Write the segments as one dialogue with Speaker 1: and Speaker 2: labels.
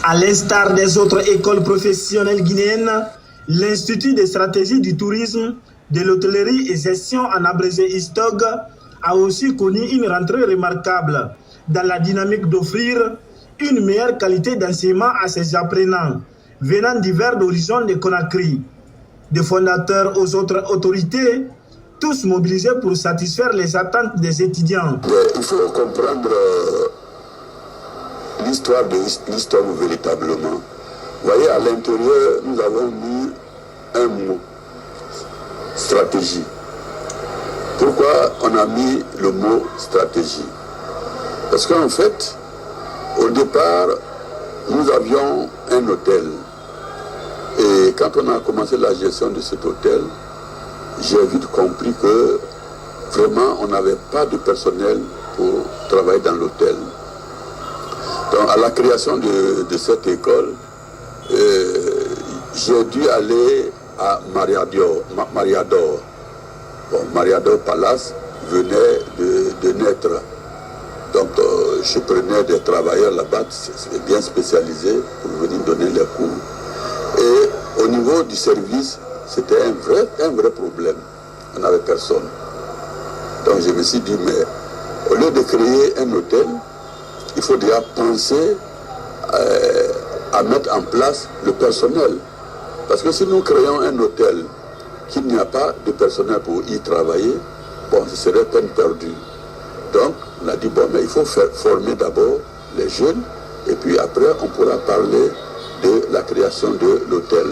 Speaker 1: À l'instar des autres écoles professionnelles guinéennes, l'Institut de stratégie du tourisme, de l'hôtellerie et gestion en abrégé ISTOG a aussi connu une rentrée remarquable dans la dynamique d'offrir une meilleure qualité d'enseignement à ses apprenants venant divers horizons de Conakry. Des fondateurs aux autres autorités, tous mobilisés pour satisfaire les attentes des étudiants.
Speaker 2: Il faut comprendre l'histoire de l'histoire véritablement. Vous voyez, à l'intérieur, nous avons mis un mot, stratégie. Pourquoi on a mis le mot stratégie? Parce qu'en fait, au départ, nous avions un hôtel. Et quand on a commencé la gestion de cet hôtel, j'ai vite compris que vraiment on n'avait pas de personnel pour travailler dans l'hôtel. Donc à la création de cette école, j'ai dû aller à Mariador. Bon, Mariador Palace venait de naître. Donc je prenais des travailleurs là-bas, c'est bien spécialisé pour venir donner les cours. Et au niveau du service, c'était un vrai problème. On n'avait personne. Donc je me suis dit, mais au lieu de créer un hôtel, il faut déjà penser à mettre en place le personnel. Parce que si nous créons un hôtel qu'il n'y a pas de personnel pour y travailler, bon, ce serait peine perdue. Donc, on a dit, bon, mais il faut former d'abord les jeunes, et puis après, on pourra parler de la création de l'hôtel.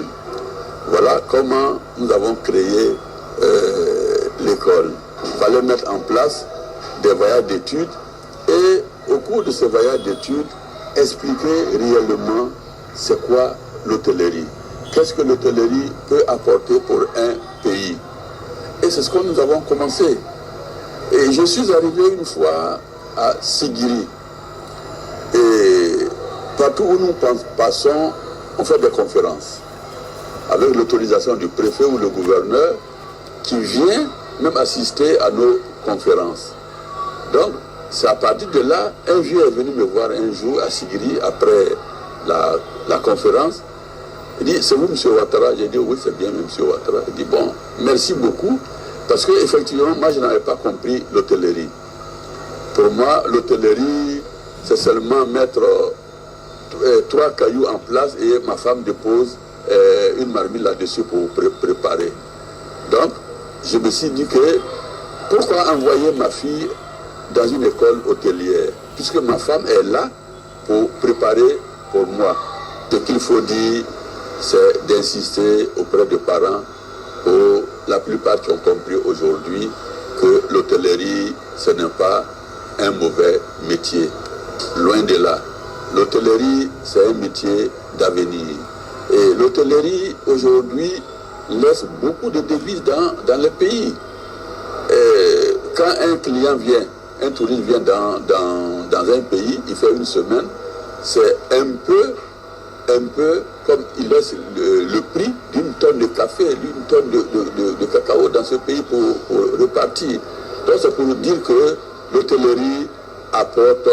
Speaker 2: Voilà comment nous avons créé l'école. Il fallait mettre en place des voyages d'études, et au cours de ces voyages d'études, expliquer réellement c'est quoi l'hôtellerie. Qu'est-ce que l'hôtellerie peut apporter pour un pays. Et c'est ce que nous avons commencé. Et je suis arrivé une fois à Sigiri. Et partout où nous passons, on fait des conférences. Avec l'autorisation du préfet ou le gouverneur qui vient même assister à nos conférences. Donc, c'est à partir de là, un vieux est venu me voir un jour à Sigiri après la conférence. Il dit, c'est vous, M. Ouattara? J'ai dit, oui, c'est bien, M. Ouattara. Il dit, bon, merci beaucoup, parce qu'effectivement, moi, je n'avais pas compris l'hôtellerie. Pour moi, l'hôtellerie, c'est seulement mettre 3 cailloux en place et ma femme dépose une marmite là-dessus pour préparer. Donc, je me suis dit que, pourquoi envoyer ma fille dans une école hôtelière, puisque ma femme est là pour préparer pour moi. Ce qu'il faut dire, c'est d'insister auprès des parents, pour la plupart qui ont compris aujourd'hui que l'hôtellerie, ce n'est pas un mauvais métier. Loin de là. L'hôtellerie, c'est un métier d'avenir. Et l'hôtellerie, aujourd'hui, laisse beaucoup de devises dans le pays. Et quand un client vient, un touriste vient dans un pays, il fait une semaine, c'est un peu comme il laisse le prix d'une tonne de café, d'une tonne de cacao dans ce pays pour repartir. Donc c'est pour dire que l'hôtellerie apporte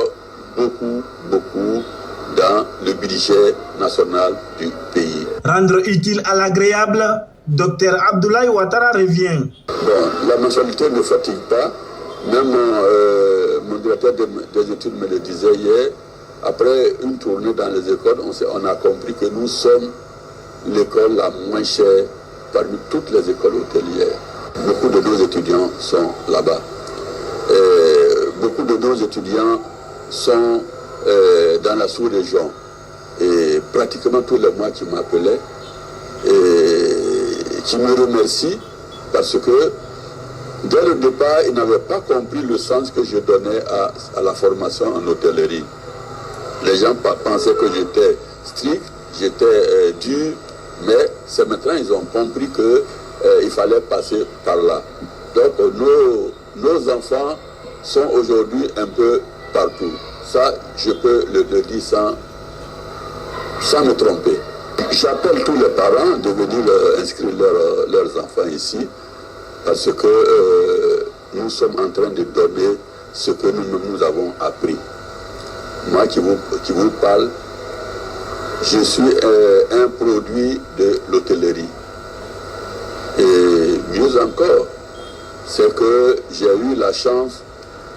Speaker 2: beaucoup dans le budget national du pays.
Speaker 1: Rendre utile à l'agréable, Dr Abdoulaye Ouattara revient.
Speaker 2: Bon, la mensualité ne fatigue pas. Même mon directeur des études me le disait hier. Après une tournée dans les écoles, on a compris que nous sommes l'école la moins chère parmi toutes les écoles hôtelières. Beaucoup de nos étudiants sont là-bas. Beaucoup de nos étudiants sont dans la sous-région. Et pratiquement tous les mois qui m'appelaient et qui me remercient parce que dès le départ, ils n'avaient pas compris le sens que je donnais à la formation en hôtellerie. Les gens pensaient que j'étais strict, j'étais dur, mais c'est maintenant qu'ils ont compris qu'il fallait passer par là. Donc nos enfants sont aujourd'hui un peu partout. Ça, je peux le dire sans me tromper. J'appelle tous les parents de venir inscrire leurs enfants ici, parce que nous sommes en train de donner ce que nous avons appris. Moi qui vous parle, je suis un produit de l'hôtellerie. Et mieux encore, c'est que j'ai eu la chance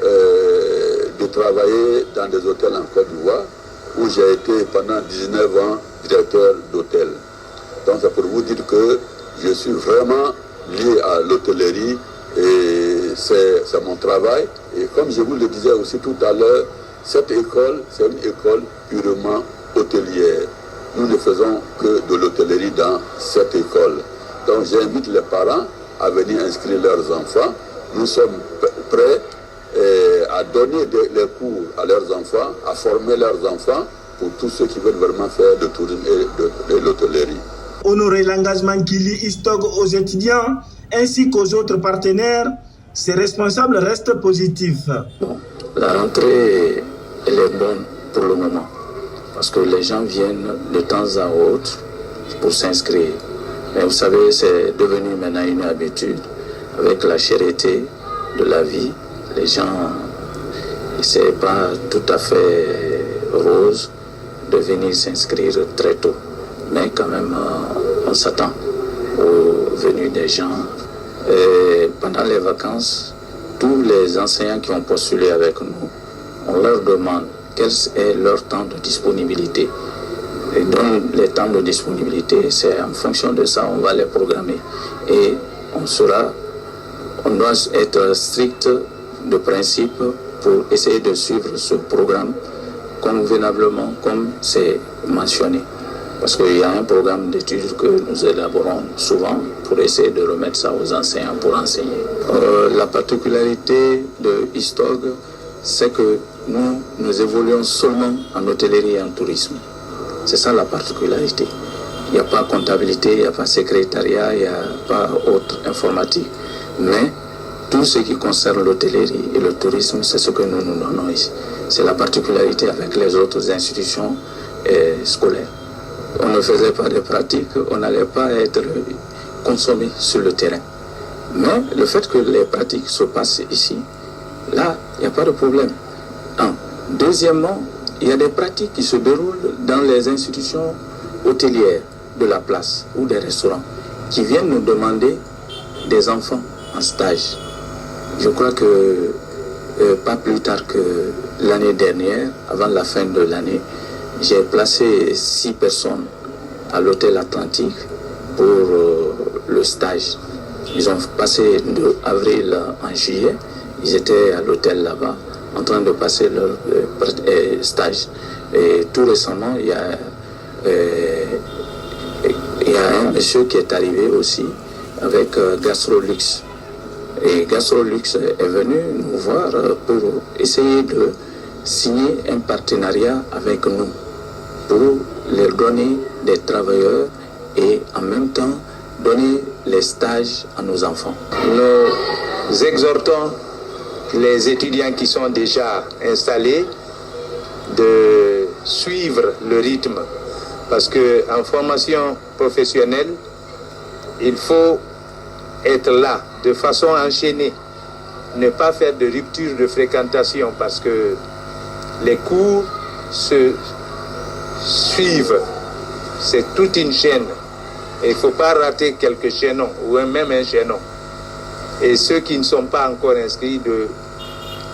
Speaker 2: de travailler dans des hôtels en Côte d'Ivoire où j'ai été pendant 19 ans directeur d'hôtel. Donc c'est pour vous dire que je suis vraiment lié à l'hôtellerie et c'est mon travail. Et comme je vous le disais aussi tout à l'heure, cette école, c'est une école purement hôtelière. Nous ne faisons que de l'hôtellerie dans cette école. Donc j'invite les parents à venir inscrire leurs enfants. Nous sommes prêts à donner les cours à leurs enfants, à former leurs enfants pour tous ceux qui veulent vraiment faire de tourisme et de l'hôtellerie.
Speaker 1: Honorer l'engagement qui lie ISTOG aux étudiants ainsi qu'aux autres partenaires, ces responsables restent positifs.
Speaker 3: Bon, la rentrée, elle est bonne pour le moment, parce que les gens viennent de temps à autre pour s'inscrire. Mais vous savez, c'est devenu maintenant une habitude. Avec la cherté de la vie, les gens, c'est pas tout à fait rose de venir s'inscrire très tôt. Mais quand même, on s'attend aux venues des gens. Et pendant les vacances, tous les enseignants qui ont postulé avec nous, on leur demande quel est leur temps de disponibilité. Et dans les temps de disponibilité, c'est en fonction de ça, on va les programmer. Et on doit être strict de principe pour essayer de suivre ce programme convenablement comme c'est mentionné. Parce qu'il y a un programme d'études que nous élaborons souvent pour essayer de remettre ça aux enseignants pour enseigner. La particularité de ISTOG, c'est que nous évoluons seulement en hôtellerie et en tourisme. C'est ça la particularité. Il n'y a pas comptabilité, il n'y a pas secrétariat, il n'y a pas autre informatique. Mais tout ce qui concerne l'hôtellerie et le tourisme, c'est ce que nous donnons ici. C'est la particularité avec les autres institutions scolaires. On ne faisait pas de pratiques, on n'allait pas être consommé sur le terrain. Mais le fait que les pratiques se passent ici, là, il n'y a pas de problème. Deuxièmement, il y a des pratiques qui se déroulent dans les institutions hôtelières de la place ou des restaurants qui viennent nous demander des enfants en stage. Je crois que pas plus tard que l'année dernière, avant la fin de l'année, j'ai placé 6 personnes à l'hôtel Atlantique pour le stage. Ils ont passé de avril en juillet. Ils étaient à l'hôtel là-bas en train de passer leur stage. Et tout récemment, il y a un monsieur qui est arrivé aussi avec Gastrolux. Et Gastrolux est venu nous voir pour essayer de signer un partenariat avec nous pour leur donner des travailleurs et en même temps donner les stages à nos enfants. Nous exhortons les étudiants qui sont déjà installés de suivre le rythme parce qu'en formation professionnelle, il faut être là de façon enchaînée, ne pas faire de rupture de fréquentation parce que les cours se suivent, c'est toute une chaîne et il ne faut pas rater quelques chaînons ou même un chaînon. Et ceux qui ne sont pas encore inscrits de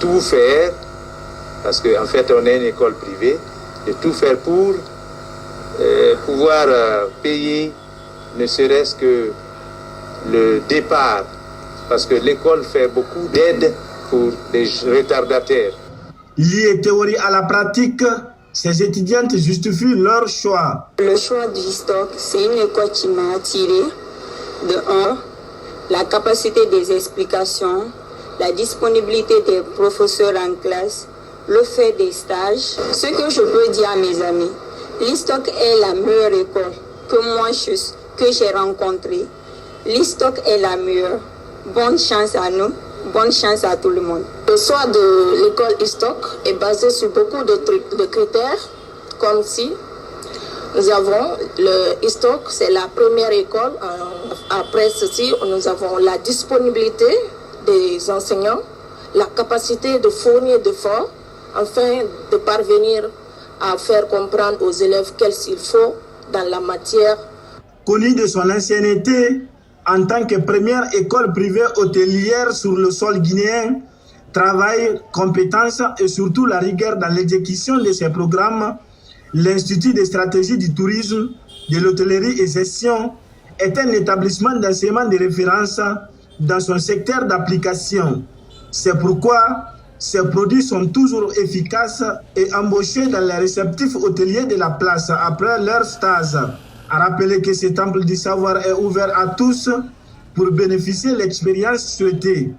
Speaker 3: tout faire, parce qu'en fait on est une école privée, de tout faire pour pouvoir payer ne serait-ce que le départ, parce que l'école fait beaucoup d'aide pour les retardataires.
Speaker 1: Lié théorie à la pratique, ces étudiantes justifient leur choix.
Speaker 4: Le choix du ISTOG, c'est une école qui m'a attirée. De 1, la capacité des explications, la disponibilité des professeurs en classe, le fait des stages. Ce que je peux dire à mes amis, l'ISTOG est la meilleure école que j'ai rencontrée. L'ISTOG est la meilleure. Bonne chance à nous, bonne chance à tout le monde.
Speaker 5: Le choix de l'école ISTOG est basé sur beaucoup de critères, comme si nous avons le ISTOG, c'est la première école. Après ceci, nous avons la disponibilité des enseignants, la capacité de fournir d'efforts afin de parvenir à faire comprendre aux élèves qu'est-ce qu'il faut dans la matière.
Speaker 1: Connu de son ancienneté en tant que première école privée hôtelière sur le sol guinéen, travail, compétences et surtout la rigueur dans l'exécution de ses programmes, l'Institut de stratégie du tourisme, de l'hôtellerie et gestion est un établissement d'enseignement de référence dans son secteur d'application. C'est pourquoi ces produits sont toujours efficaces et embauchés dans les réceptifs hôteliers de la place après leur stage. À rappeler que ce temple du savoir est ouvert à tous pour bénéficier de l'expérience souhaitée.